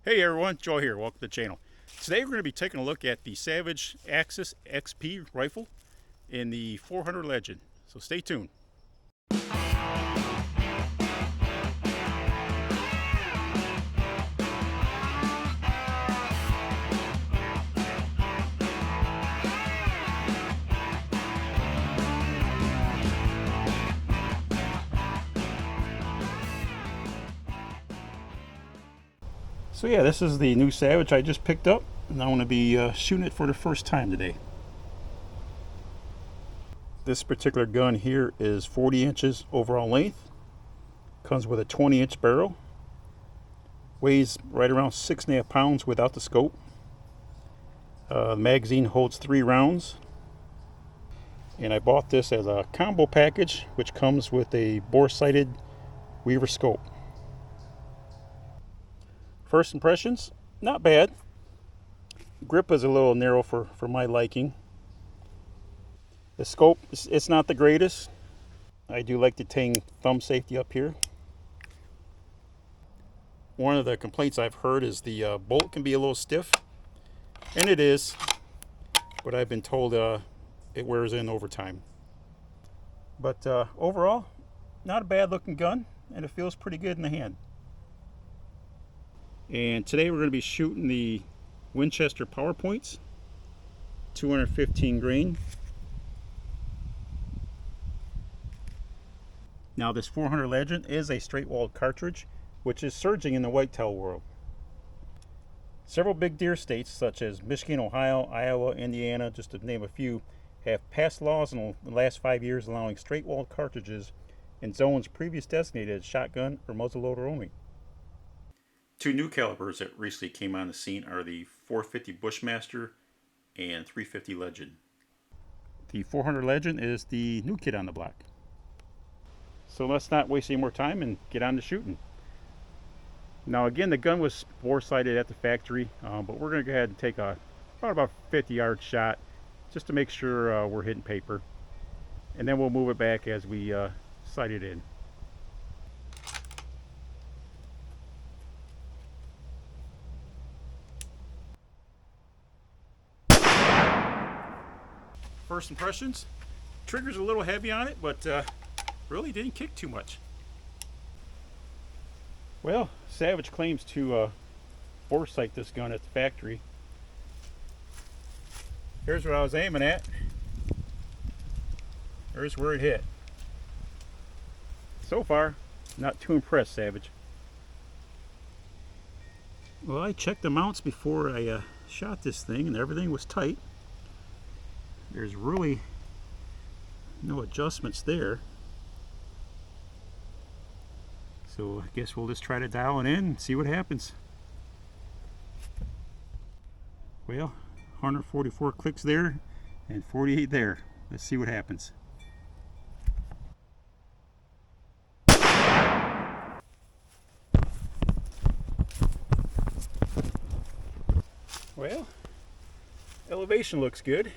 Hey everyone, Joe here. Welcome to the channel. Today we're going to be taking a look at the Savage Axis XP rifle in the 400 Legend. So stay tuned. So yeah, this is the new Savage I just picked up, and I'm going to be shooting it for the first time today. This particular gun here is 40 inches overall length, comes with a 20-inch barrel, weighs right around 6.5 pounds without the scope. The magazine holds 3 rounds, and I bought this as a combo package which comes with a bore-sighted Weaver scope. First impressions, not bad. Grip is a little narrow for my liking. The scope, it's not the greatest. I do like the Tang thumb safety up here. One of the complaints I've heard is the bolt can be a little stiff, and it is, but I've been told it wears in over time. But overall, not a bad looking gun, and it feels pretty good in the hand. And today we're going to be shooting the Winchester PowerPoints, 215 grain. Now this 400 Legend is a straight-walled cartridge, which is surging in the whitetail world. Several big deer states such as Michigan, Ohio, Iowa, Indiana, just to name a few, have passed laws in the last 5 years allowing straight-walled cartridges in zones previously designated as shotgun or muzzleloader only. Two new calibers that recently came on the scene are the 450 Bushmaster and 350 Legend. The 400 Legend is the new kid on the block. So let's not waste any more time and get on to shooting. Now again, the gun was bore-sighted at the factory, but we're going to go ahead and take about 50-yard shot just to make sure we're hitting paper. And then we'll move it back as we sight it in. First impressions, trigger's a little heavy on it, but really didn't kick too much. Well, Savage claims to bore sight this gun at the factory. Here's what I was aiming at. Here's where it hit. So far, not too impressed, Savage. Well, I checked the mounts before I shot this thing, and everything was tight. There's really no adjustments there. So I guess we'll just try to dial it in and see what happens. Well, 144 clicks there and 48 there. Let's see what happens. Well, elevation looks good.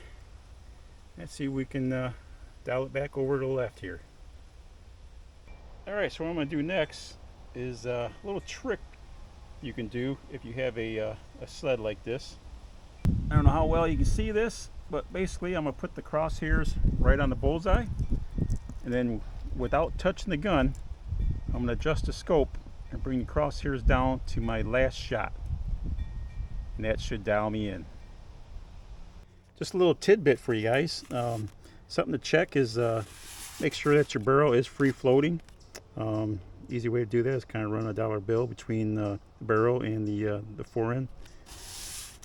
Let's see if we can dial it back over to the left here. Alright, so what I'm going to do next is a little trick you can do if you have a sled like this. I don't know how well you can see this, but basically I'm going to put the crosshairs right on the bullseye, and then without touching the gun, I'm going to adjust the scope and bring the crosshairs down to my last shot, and that should dial me in. Just a little tidbit for you guys. Something to check is make sure that your barrel is free floating. Easy way to do that is kind of run a dollar bill between the barrel and the forend.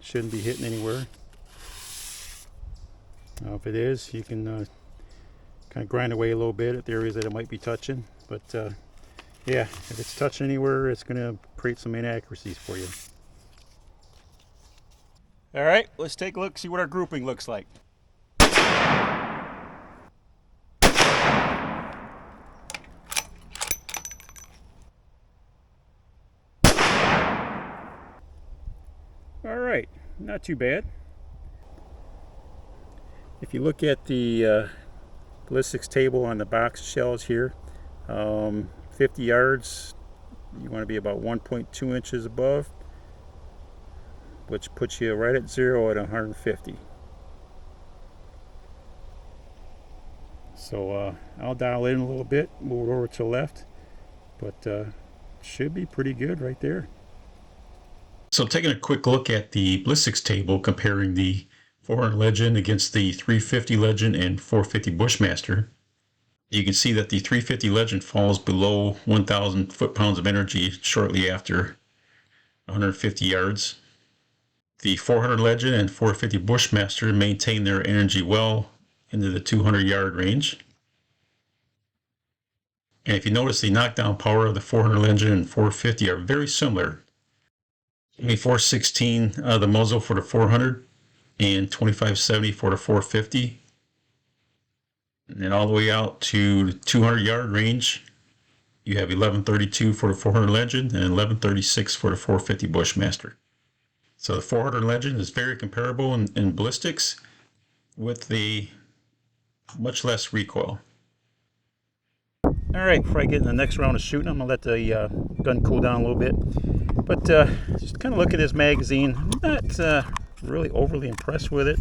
Shouldn't be hitting anywhere. If it is, you can kind of grind away a little bit at the areas that it might be touching. But yeah, if it's touching anywhere, it's going to create some inaccuracies for you. All right, let's take a look, see what our grouping looks like. All right, not too bad. If you look at the ballistics table on the box shells here, 50 yards, you want to be about 1.2 inches above. which puts you right at 0 at 150. So I'll dial in a little bit, move it over to the left, but should be pretty good right there. So taking a quick look at the ballistics table comparing the 400 Legend against the 350 Legend and 450 Bushmaster, you can see that the 350 Legend falls below 1,000 foot-pounds of energy shortly after 150 yards. The 400 Legend and 450 Bushmaster maintain their energy well into the 200-yard range. And if you notice, the knockdown power of the 400 Legend and 450 are very similar. Only 416 out of the muzzle for the 400 and 2570 for the 450. And then all the way out to the 200-yard range, you have 1132 for the 400 Legend and 1136 for the 450 Bushmaster. So the 400 Legend is very comparable in ballistics with the much less recoil. Alright, before I get in the next round of shooting, I'm going to let the gun cool down a little bit. But just kind of look at this magazine. I'm not really overly impressed with it.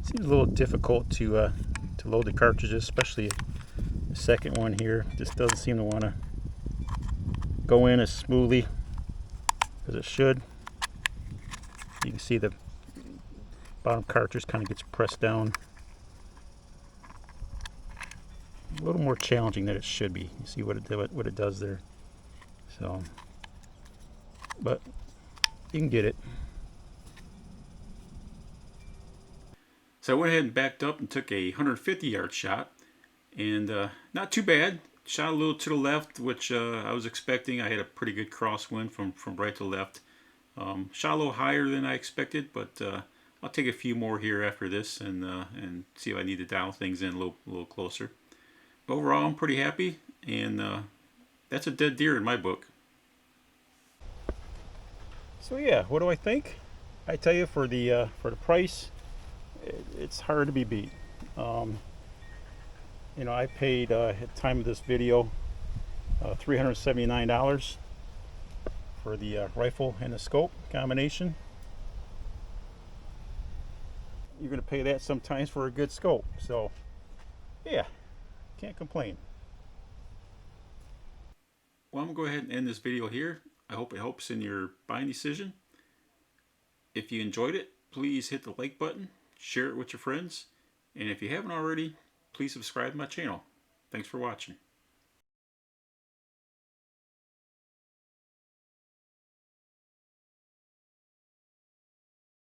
Seems a little difficult to load the cartridges, especially the second one here. Just doesn't seem to want to go in as smoothly as it should. You can see the bottom cartridge kind of gets pressed down. A little more challenging than it should be. You see what it does there. So, but you can get it. So I went ahead and backed up and took a 150-yard shot, and not too bad. Shot a little to the left, which I was expecting. I had a pretty good crosswind from right to left. Shot a little higher than I expected, but I'll take a few more here after this and see if I need to dial things in a little closer. Overall, I'm pretty happy, and that's a dead deer in my book. So yeah, what do I think? I tell you, for the price, it's hard to be beat. You know, I paid at the time of this video $379 for the rifle and the scope combination. You're going to pay that sometimes for a good scope. So yeah, can't complain. Well, I'm going to go ahead and end this video here. I hope it helps in your buying decision. If you enjoyed it, please hit the like button, share it with your friends, and if you haven't already, please subscribe to my channel. Thanks for watching.